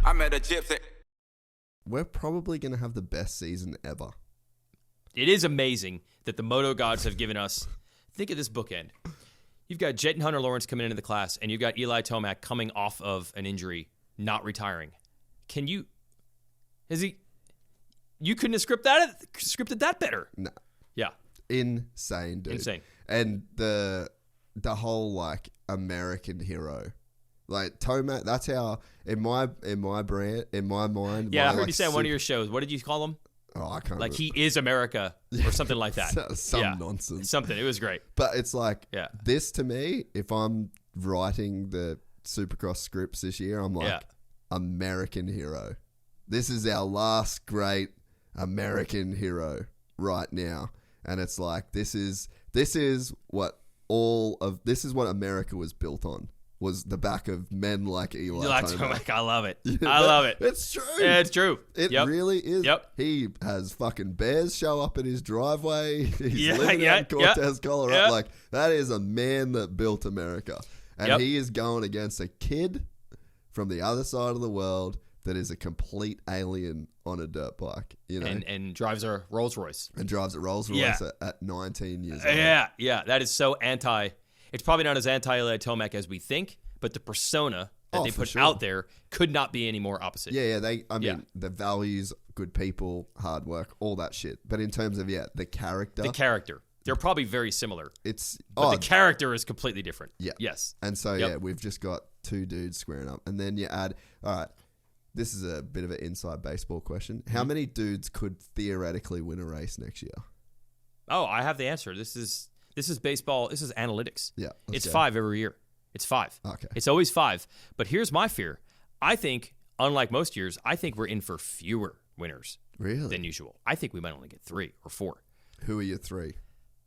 I met a gypsy. We're probably going to have the best season ever. It is amazing that the moto gods have given us. Think of this bookend. You've got Jet and Hunter Lawrence coming into the class, and you've got Eli Tomac coming off of an injury, not retiring. You couldn't have scripted that better. No. Yeah. Insane, dude. Insane. And the whole like American hero. Like Tomac, that's how in my mind. Yeah, my, I heard like, you say on one of your shows. What did you call him? Oh, I can't Like remember. he is America or something like that. Some nonsense. Something. It was great. But it's like this to me, if I'm writing the Supercross scripts this year, I'm like American hero. This is our last great American hero right now. And it's like this is what America was built on. Was the back of men like Eli Tomac. I love it. I love it. It's true. Yeah, it's true. It really is. Yep. He has fucking bears show up in his driveway. He's living yeah, out in Cortez, Colorado. Yeah. Like, that is a man that built America. And he is going against a kid from the other side of the world that is a complete alien on a dirt bike, you know, and drives a Rolls Royce. And drives a Rolls Royce at 19 years old. Yeah. That is so anti. It's probably not as anti-Eli Tomac as we think, but the persona that they put out there could not be any more opposite. Yeah. I mean, the values, good people, hard work, all that shit. But in terms of, the character. They're probably very similar. But the character is completely different. Yeah. Yes. And so, we've just got two dudes squaring up. And then you add, all right, this is a bit of an inside baseball question. How many dudes could theoretically win a race next year? Oh, I have the answer. This is baseball. This is analytics. Yeah. It's 5 every year. It's 5. Okay. It's always 5. But here's my fear. I think, unlike most years, I think we're in for fewer winners than usual. I think we might only get 3 or 4. Who are your 3?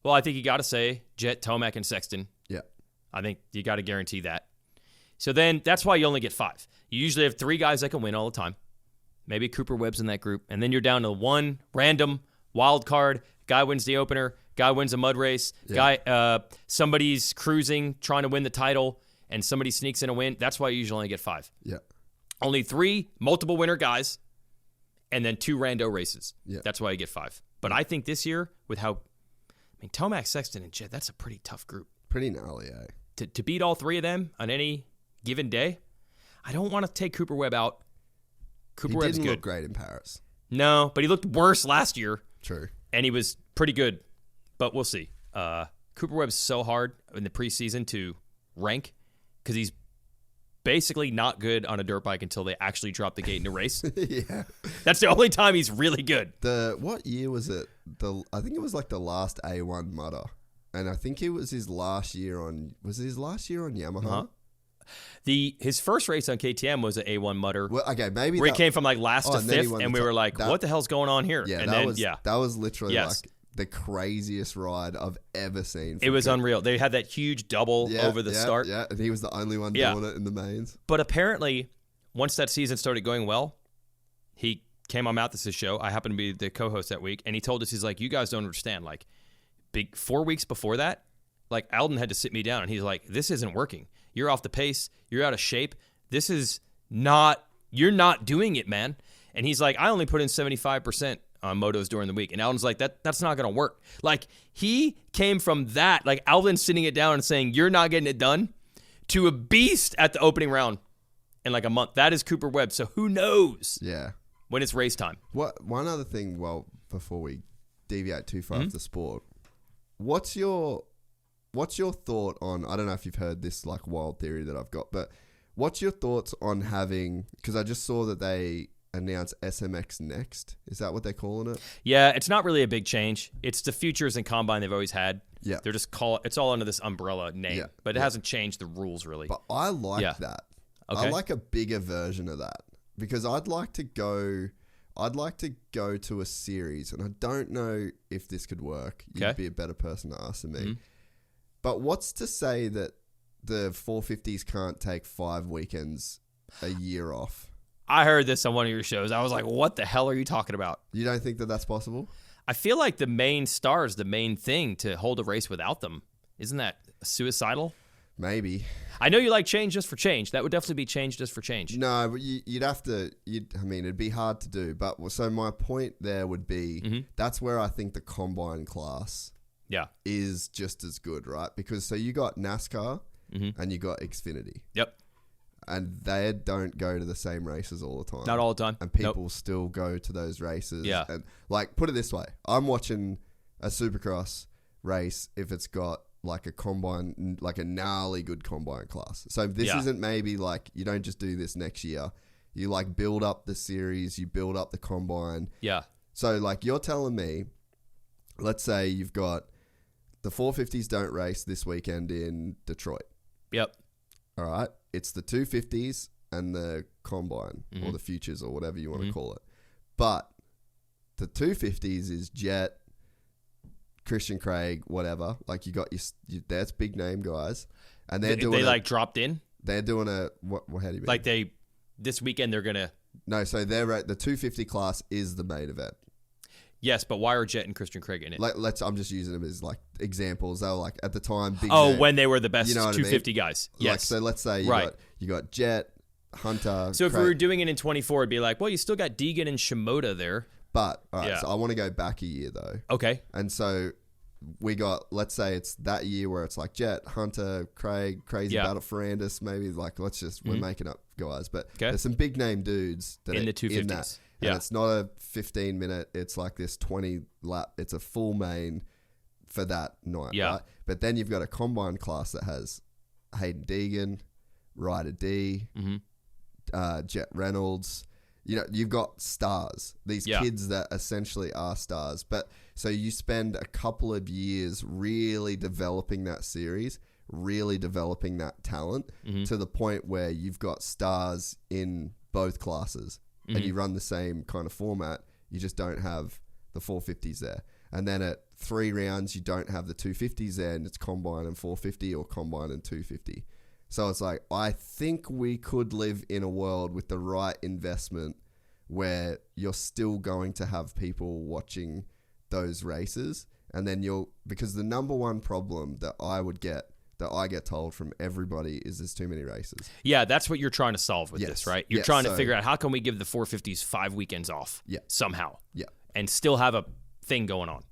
Well, I think you got to say Jet, Tomac, and Sexton. Yeah. I think you got to guarantee that. So then that's why you only get 5. You usually have 3 guys that can win all the time. Maybe Cooper Webb's in that group. And then you're down to one random wild card. Guy wins the opener. Guy wins a mud race. Somebody's cruising, trying to win the title, and somebody sneaks in a win. That's why you usually only get 5. Yeah. Only 3 multiple winner guys, and then 2 rando races. Yeah. That's why you get 5. But I think this year, with Tomac, Sexton, and Jet, that's a pretty tough group. Pretty gnarly, To beat all 3 of them on any given day, I don't want to take Cooper Webb out. Cooper Webb's good. He didn't look great in Paris. No, but he looked worse last year. True. And he was pretty good. But we'll see. Cooper Webb's so hard in the preseason to rank because he's basically not good on a dirt bike until they actually drop the gate in a race. Yeah. That's the only time he's really good. What year was it? I think it was like the last A1 Mudder. And I think it was his last year on Yamaha? Uh-huh. His first race on KTM was an A1 Mudder. Well, okay, maybe where he came from like last to fifth, and we were like, what the hell's going on here? Yeah, and that was literally like the craziest ride I've ever seen. It was unreal. They had that huge double over the start. Yeah, and he was the only one doing it in the mains. But apparently, once that season started going well, he came on Mathis's show. I happened to be the co-host that week, and he told us, he's like, you guys don't understand. Like, 4 weeks before that, like Alden had to sit me down, and he's like, this isn't working. You're off the pace. You're out of shape. This is not, you're not doing it, man. And he's like, I only put in 75% on motos during the week. And Alden's like, that's not going to work. Like, he came from that, like Alden sitting it down and saying, you're not getting it done, to a beast at the opening round in like a month. That is Cooper Webb. So who knows when it's race time. One other thing, before we deviate too far off the sport, what's your thought on, I don't know if you've heard this like wild theory that I've got, but what's your thoughts on having, because I just saw that they announced SMX Next. Is that what they're calling it? Yeah, it's not really a big change. It's the Futures and Combine they've always had. Yeah. They're just it's all under this umbrella name, but it hasn't changed the rules really. But I like that. Okay. I like a bigger version of that because I'd like to go to a series, and I don't know if this could work. You'd be a better person to ask than me. Mm-hmm. But what's to say that the 450s can't take 5 weekends a year off? I heard this on one of your shows. I was like, what the hell are you talking about? You don't think that that's possible? I feel like the main star is the main thing to hold a race without them. Isn't that suicidal? Maybe. I know you like change just for change. That would definitely be change just for change. No, but you'd have to. I mean, it'd be hard to do. But so my point there would be that's where I think the combine class is just as good, right? Because so you got NASCAR and you got Xfinity. Yep. And they don't go to the same races all the time. Not all the time. And people still go to those races. Yeah. And like, put it this way. I'm watching a Supercross race if it's got like a combine, like a gnarly good combine class. So this isn't maybe like, you don't just do this next year. You like build up the series, you build up the combine. Yeah. So like you're telling me, let's say you've got the 450s don't race this weekend in Detroit. Yep. All right. It's the 250s and the combine or the futures or whatever you want to call it. But the 250s is Jet, Christian Craig, whatever. Like you got that's big name guys, and they're doing. They like dropped in. They're doing a what? How do you mean? Like this weekend they're gonna. No, so they're the 250 class is the main event. Yes, but why are Jet and Christian Craig in it? Like I'm just using them as like examples. They were like at the time big. Oh, name, when they were the best I250 mean? guys. Like, Yes. so let's say you got Jet, Hunter. So if Craig. we were doing it in 24, it'd be like, well, you still got Deegan and Shimoda there. But all right, so I want to go back a year though. Okay. And so we got, let's say it's that year where it's like Jet, Hunter, Craig, Crazy Battle Ferrandis, maybe like we're making up guys, but there's some big name dudes that in are the 250s. in that. And it's not a 15 minute, it's like this 20 lap, it's a full main for that night, right? But then you've got a combine class that has Hayden Deegan, Ryder D, Jet Reynolds. You know, you've got stars, these kids that essentially are stars. But so you spend a couple of years really developing that series, really developing that talent to the point where you've got stars in both classes and you run the same kind of format. You just don't have the 450s there. And then at 3 rounds, you don't have the 250s there and it's combine and 450 or combine and 250. So it's like, I think we could live in a world with the right investment where you're still going to have people watching those races. And then because the number one problem that I get told from everybody is there's too many races. Yeah, that's what you're trying to solve with this, right? You're trying to figure out how can we give the 450s 5 weekends off somehow and still have a thing going on.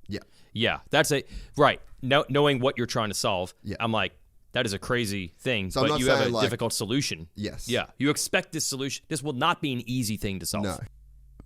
Yeah, that's right. Knowing what you're trying to solve, I'm like, that is a crazy thing, so but you have a difficult solution. Yes. Yeah. You expect this solution. This will not be an easy thing to solve. No.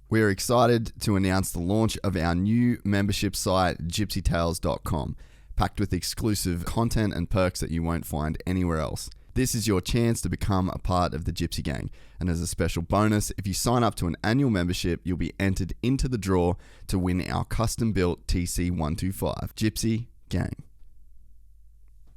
We're excited to announce the launch of our new membership site, gypsytales.com, packed with exclusive content and perks that you won't find anywhere else. This is your chance to become a part of the Gypsy Gang. And as a special bonus, if you sign up to an annual membership, you'll be entered into the draw to win our custom-built TC125. Gypsy Gang.